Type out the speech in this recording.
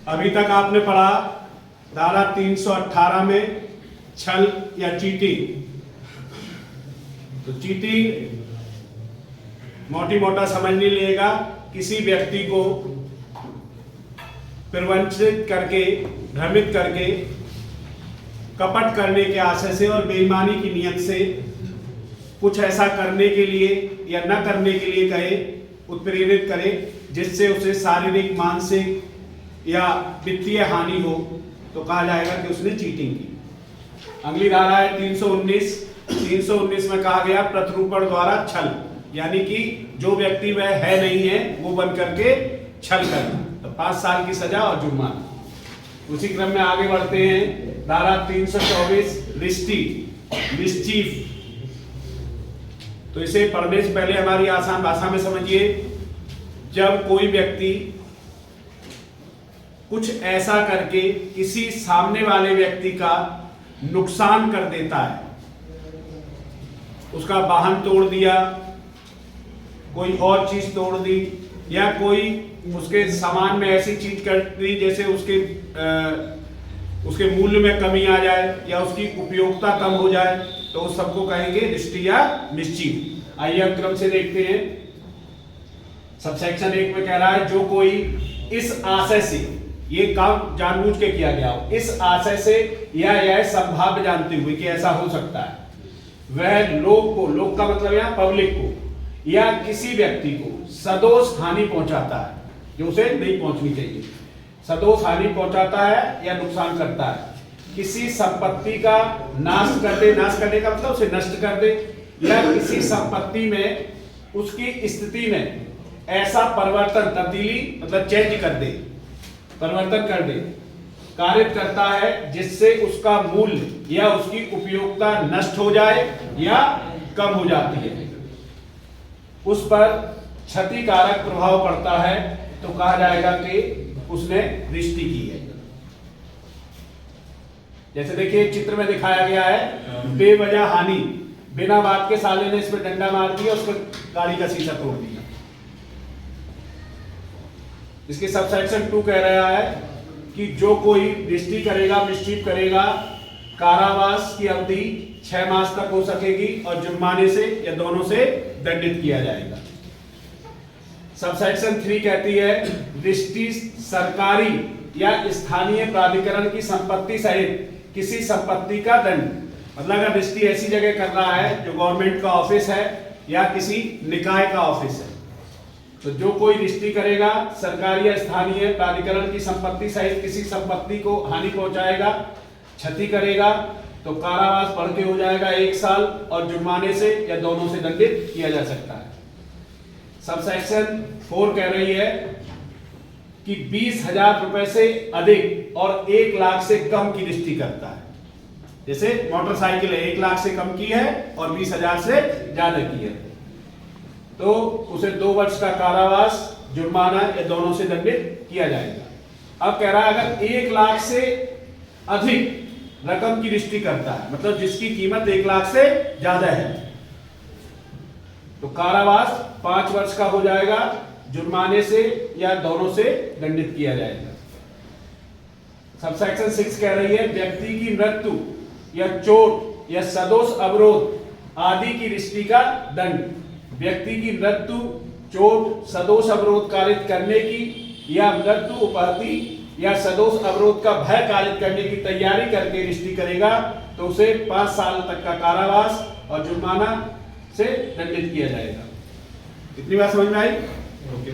अभी तक आपने पढ़ा धारा 318 में छल या चीटिंग। तो चीटिंग मोटी मोटा समझ नहीं लेगा, किसी व्यक्ति को प्रवंचित करके, भ्रमित करके, कपट करने के आशय से और बेईमानी की नियत से कुछ ऐसा करने के लिए या न करने के लिए कहे, उत्प्रेरित करे जिससे उसे शारीरिक, मानसिक या वित्तीय हानि हो, तो कहा जाएगा कि उसने चीटिंग की। अगली धारा है 319। 319 में कहा गया प्रतिरूपण द्वारा छल, यानी कि जो व्यक्ति वह है नहीं है वो बन करके छल करना, तो 5 साल की सजा और जुर्माना। उसी क्रम में आगे बढ़ते हैं। धारा 324 मिस्चीफ। तो इसे पढ़ने से पहले हमारी आसान भाषा में समझिए। जब कोई व्यक्ति कुछ ऐसा करके किसी सामने वाले व्यक्ति का नुकसान कर देता है, उसका वाहन तोड़ दिया, कोई और चीज तोड़ दी, या कोई उसके सामान में ऐसी चीज कर दी जैसे उसके मूल्य में कमी आ जाए या उसकी उपयोगिता कम हो जाए, तो उस सबको कहेंगे रिष्टी या मिस्चीफ। आइए हम क्रम से देखते हैं। सबसेक्शन 1 में कह रहा है जो कोई इस आशय से, ये काम जानबूझ के किया गया हो, इस आशय से या यह संभाव्य जानते हुए कि ऐसा हो सकता है, वह लोग को, लोग का मतलब यहाँ पब्लिक को, या किसी व्यक्ति को सदोष हानि पहुंचाता है, जो उसे नहीं पहुंचनी चाहिए, सदोष हानि पहुंचाता है या नुकसान करता है, किसी संपत्ति का नाश कर दे, नाश करने का मतलब उसे नष्ट कर दे, या किसी संपत्ति में उसकी स्थिति में ऐसा परिवर्तन, तब्दीली मतलब चेंज कर दे, परिवर्तन कर दे, कार्य करता है जिससे उसका मूल्य या उसकी उपयोगिता नष्ट हो जाए या कम हो जाती है, उस पर क्षतिकारक प्रभाव पड़ता है, तो कहा जाएगा कि उसने रिष्टी की है। जैसे देखिए चित्र में दिखाया गया है, बेवजह हानि, बिना बात के साले ने इस पर डंडा मार दिया, उसको गाड़ी का शीशा तोड़ दिया। इसके सबसेक्शन 2 कह रहा है कि जो कोई रिष्टी करेगा, मिस्चीफ करेगा, कारावास की अवधि 6 मास तक हो सकेगी और जुर्माने से या दोनों से दंडित किया जाएगा। सबसेक्शन 3 कहती है रिष्टी सरकारी या स्थानीय प्राधिकरण की संपत्ति सहित किसी संपत्ति का दंड, मतलब अगर रिष्टी ऐसी जगह कर रहा है जो गवर्नमेंट का ऑफिस है या किसी निकाय का ऑफिस है, तो जो कोई रिष्टी करेगा, सरकारी या स्थानीय प्राधिकरण की संपत्ति सहित किसी संपत्ति को हानि पहुंचाएगा, क्षति करेगा, तो कारावास बढ़ के हो जाएगा 1 साल और जुर्माने से या दोनों से दंडित किया जा सकता है। सबसेक्शन 4 कह रही है कि 20,000 रुपए से अधिक और 1 लाख से कम की रिष्टी करता है। जैसे मोटरसाइकिल है, 1 लाख से कम की है और 20,000 से ज्यादा की है, तो उसे 2 वर्ष का कारावास, जुर्माना या दोनों से दंडित किया जाएगा। अब कह रहा है अगर 1 लाख से अधिक रकम की रिष्टी करता है, मतलब जिसकी कीमत 1 लाख से ज्यादा है, तो कारावास 5 वर्ष का हो जाएगा, जुर्माने से या दोनों से दंडित किया जाएगा। सबसेक्शन 6 कह रही है व्यक्ति की मृत्यु या चोट या सदोष अवरोध आदि की रिष्टी का दंड, व्यक्ति की मृत्यु, चोट, सदोष अवरोध कारित करने की या मृत्यु, उपहति या सदोष अवरोध का भय कारित करने की तैयारी करके रिष्टी करेगा, तो उसे 5 साल तक का कारावास और जुर्माना से दंडित किया जाएगा। इतनी बात समझ में आई? ओके।